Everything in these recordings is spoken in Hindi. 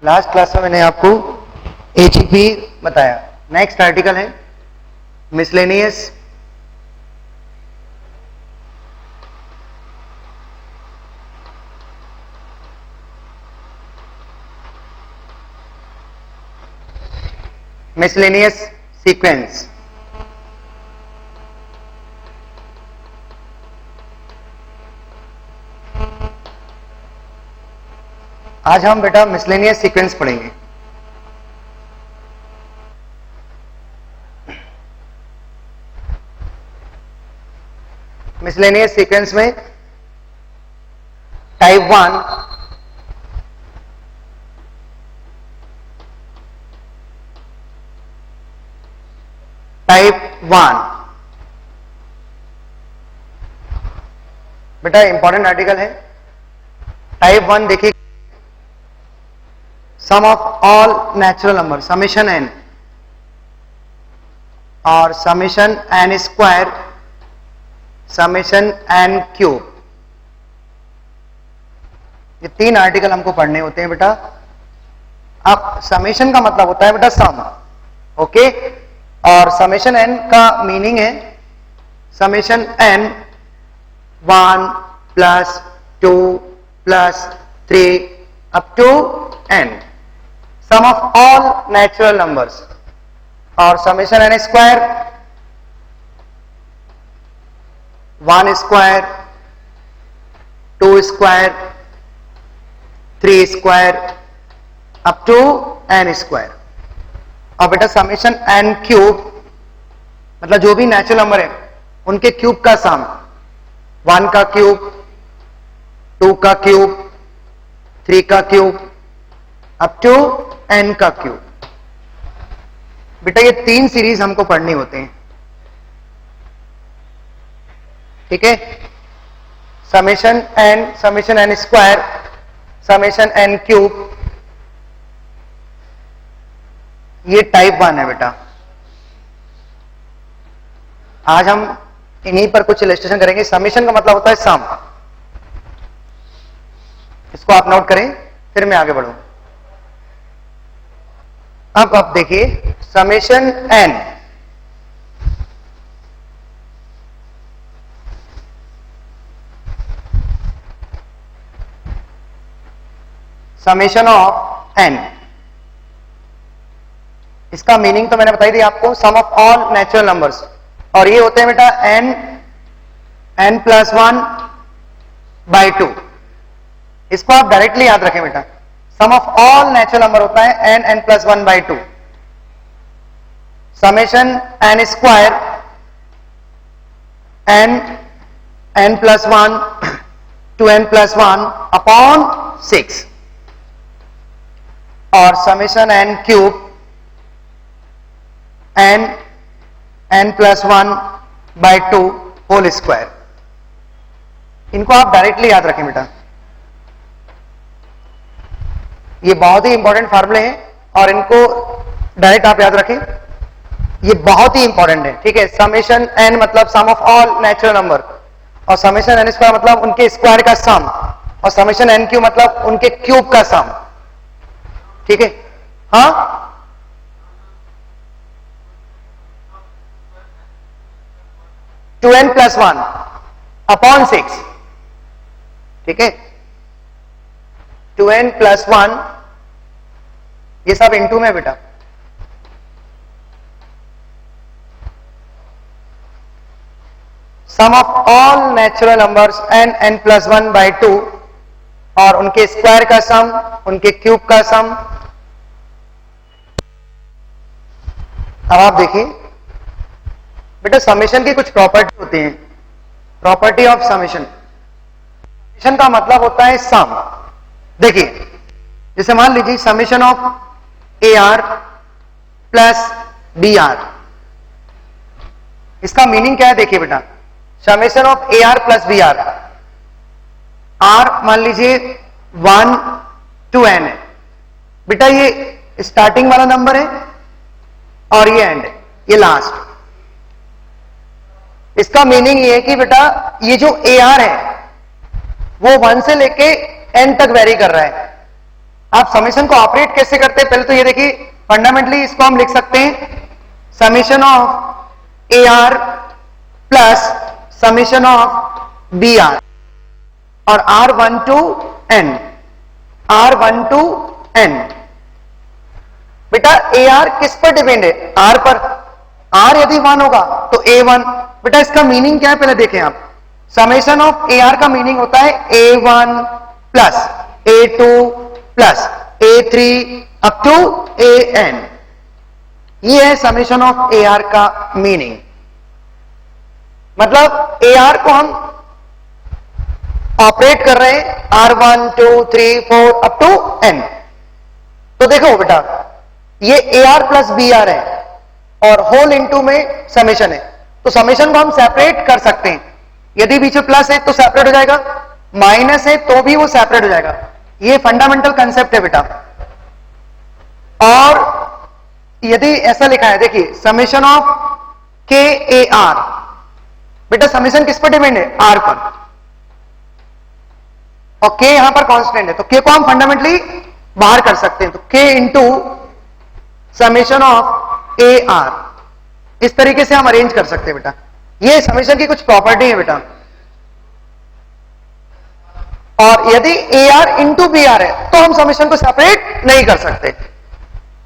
लास्ट क्लास में मैंने आपको एचईपी बताया। नेक्स्ट आर्टिकल है मिसलेनियस सीक्वेंस। आज हम बेटा मिसलेनियस सीक्वेंस पढ़ेंगे। मिसलेनियस सीक्वेंस में टाइप 1 बेटा इंपॉर्टेंट आर्टिकल है। टाइप 1 देखिए, sum of all natural number summation n और summation n square summation n cube, ये तीन आर्टिकल हमको पढ़ने होते हैं बेटा। अब समेशन का मतलब होता है बेटा सम, ओके, और समेशन एन का मीनिंग है summation n 1 plus 2 plus 3 up to n, sum of all natural numbers. और summation n square 1 square 2 square 3 square up to n square. और बेटा समेशन एन क्यूब मतलब जो भी नेचुरल नंबर है उनके क्यूब का सम, 1 का क्यूब 2 का क्यूब 3 का क्यूब अप टू एन का क्यूब। बेटा ये तीन सीरीज हमको पढ़नी होते हैं, ठीक है। Summation n square summation n cube, ये टाइप 1 है बेटा। आज हम इन्हीं पर कुछ इलस्ट्रेशन करेंगे। समेशन का मतलब होता है सम, इसको आप नोट करें, फिर मैं आगे बढ़ूं। अब आप देखिए summation n, summation of n, इसका मीनिंग तो मैंने बताई दी आपको, sum of all natural numbers. और ये होते हैं बेटा n प्लस 1 बाई 2। इसको आप डायरेक्टली याद रखें बेटा, sum of all natural number होता है n plus 1 by 2। Summation n square n plus 1 two n plus 1 upon 6। और summation n cube n plus 1 by 2 whole square. इनको आप डायरेक्टली याद रखें बेटा, ये बहुत ही इंपॉर्टेंट फार्मूले हैं और इनको डायरेक्ट आप याद रखें, ये बहुत ही इंपॉर्टेंट है, ठीक है। समेशन एन मतलब सम ऑफ ऑल नेचुरल नंबर, और समेशन एन स्क्वायर मतलब उनके स्क्वायर का सम, और समेशन एन क्यूब मतलब उनके क्यूब का सम, ठीक है। हाँ, टू एन प्लस 1 अपॉन 6, ठीक है। 2n प्लस 1 ये सब इनटू में बेटा। Sum of all natural numbers n plus 1 by 2 और उनके स्क्वायर का सम, उनके क्यूब का सम। अब आप देखिए बेटा समेशन की कुछ प्रॉपर्टी होती हैं। प्रॉपर्टी ऑफ समेशन, समेशन का मतलब होता है सम। देखिए जैसे मान लीजिए summation of a r plus b r, इसका मीनिंग क्या है देखिए बेटा, summation of a r plus b r, r मान लीजिए 1 टू एन है बेटा, ये स्टार्टिंग वाला नंबर है और ये एंड है, ये लास्ट। इसका मीनिंग ये है कि बेटा ये जो ए आर है वो 1 से लेके एन तक वेरी कर रहा है। आप समेशन को ऑपरेट कैसे करते हैं, पहले तो ये देखिए, फंडामेंटली इसको हम लिख सकते हैं summation of a r plus summation of b r, और R1 to N, R1 to N। बेटा ए आर किस पर डिपेंड है, R पर। R यदि 1 होगा तो A1। बेटा इसका मीनिंग क्या है पहले देखें आप। समेशन ऑफ ए आर का मीनिंग होता है A1 plus A2 plus A3 up to AN। ये है समेशन ऑफ ए आर का मीनिंग। मतलब ए आर को हम ऑपरेट कर रहे हैं R1 2 3 4 अप टू N। तो देखो बेटा ये a r plus b r है और होल इनटू में समेशन है, तो समेशन को हम सेपरेट कर सकते हैं। यदि बीच में प्लस है तो सेपरेट हो जाएगा, माइनस है तो भी वो सेपरेट हो जाएगा। ये फंडामेंटल कंसेप्ट है बेटा। और यदि ऐसा लिखा है, देखिए समेशन ऑफ के ए आर, बेटा समेशन किस पर डिपेंड है, आर पर, और k यहां पर कांस्टेंट है, तो k को हम फंडामेंटली बाहर कर सकते हैं। तो k into summation of a are, इस तरीके से हम अरेंज कर सकते हैं बेटा। ये समेशन की कुछ प्रॉपर्टी है बेटा। और यदि a r into b r है तो हम समेशन को सेपरेट नहीं कर सकते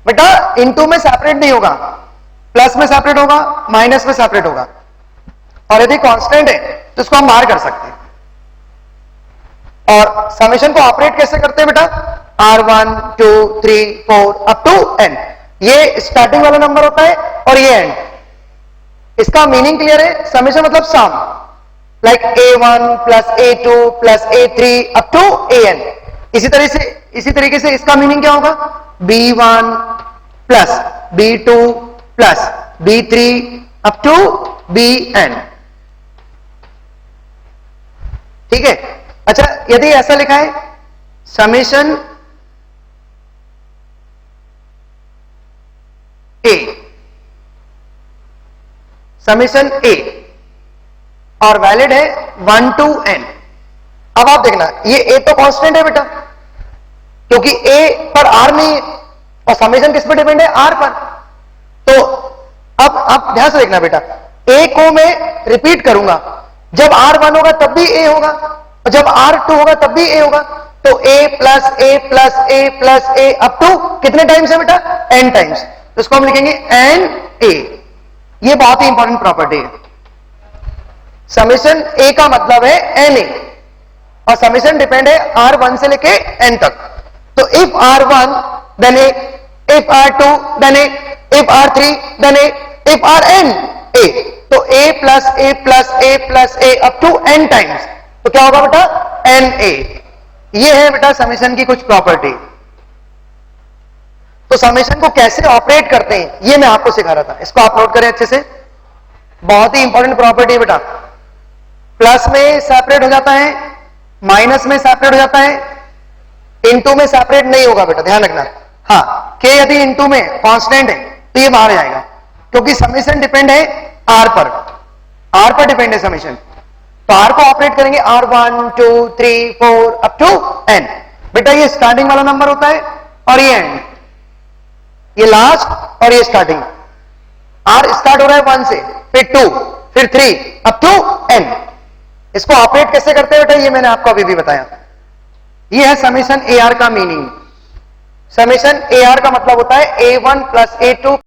बेटा। इंटू में सेपरेट नहीं होगा, प्लस में सेपरेट होगा, माइनस में सेपरेट होगा। और यदि कांस्टेंट है तो इसको हम बाहर कर सकते हैं। और समेशन को ऑपरेट कैसे करते हैं बेटा, R1 2 3 4 अप टू N। ये स्टार्टिंग वाला नंबर होता है और ये एंड। इसका मीनिंग क्लियर है, समेशन मतलब sum, like A1 plus A2 plus A3 up to AN। इसी तरीके से इसका मीनिंग क्या होगा, B1 plus B2 plus B3 up to BN। ठीक है। अच्छा यदि ऐसा लिखा है समेशन ए, समेशन ए और वैलिड है 1 to N। अब आप देखना ये ए तो कांस्टेंट है बेटा, क्योंकि ए पर आर नहीं है, और समेशन किस पर डिपेंड है, आर पर। तो अब आप ध्यान से देखना बेटा, ए को मैं रिपीट करूंगा, जब R1 होगा तब भी ए होगा, और जब R2 होगा तब भी ए होगा। तो A plus A plus A plus A up to कितने टाइम्स है बेटा, N टाइम्स। तो इसको हम लिखेंगे N A। ये बहुत ही इंपॉर्टेंट प्रॉपर्टी है। समेशन A का मतलब है NA, और समेशन डिपेंड है R1 से लेके N तक। तो if R1 then A, if R2 then A, if R3 then A, if Rn A, तो A plus A plus A plus A up to N times. तो क्या होगा बेटा, NA। ये है बेटा समेशन की कुछ प्रॉपर्टी। तो समेशन को कैसे ऑपरेट करते हैं ये मैं आपको सिखा रहा था, इसको आप नोट करें अच्छे से। बहुत ही इंपॉर्टेंट प्रॉपर्टी है बेटा। प्लस में सेपरेट हो जाता है, माइनस में सेपरेट हो जाता है, इनटू में सेपरेट नहीं होगा बेटा, ध्यान रखना। हाँ, के यदि इनटू में कांस्टेंट है तो ये बाहर जाएगा, क्योंकि समेशन डिपेंड है आर पर। आर पर डिपेंड है समेशन। तो आर को ऑपरेट करेंगे R1 2 3 4 अप टू N। बेटा ये स्टार्टिंग वाला नंबर होता है और ये एंड, ये लास्ट और ये स्टार्टिंग। R स्टार्ट हो रहा है 1 से, फिर 2, फिर 3 अप टू N। इसको ऑपरेट कैसे करते हैं बेटा, ये मैंने आपको अभी भी बताया। ये है समेशन AR का मीनिंग। समेशन AR का मतलब होता है A1 प्लस A2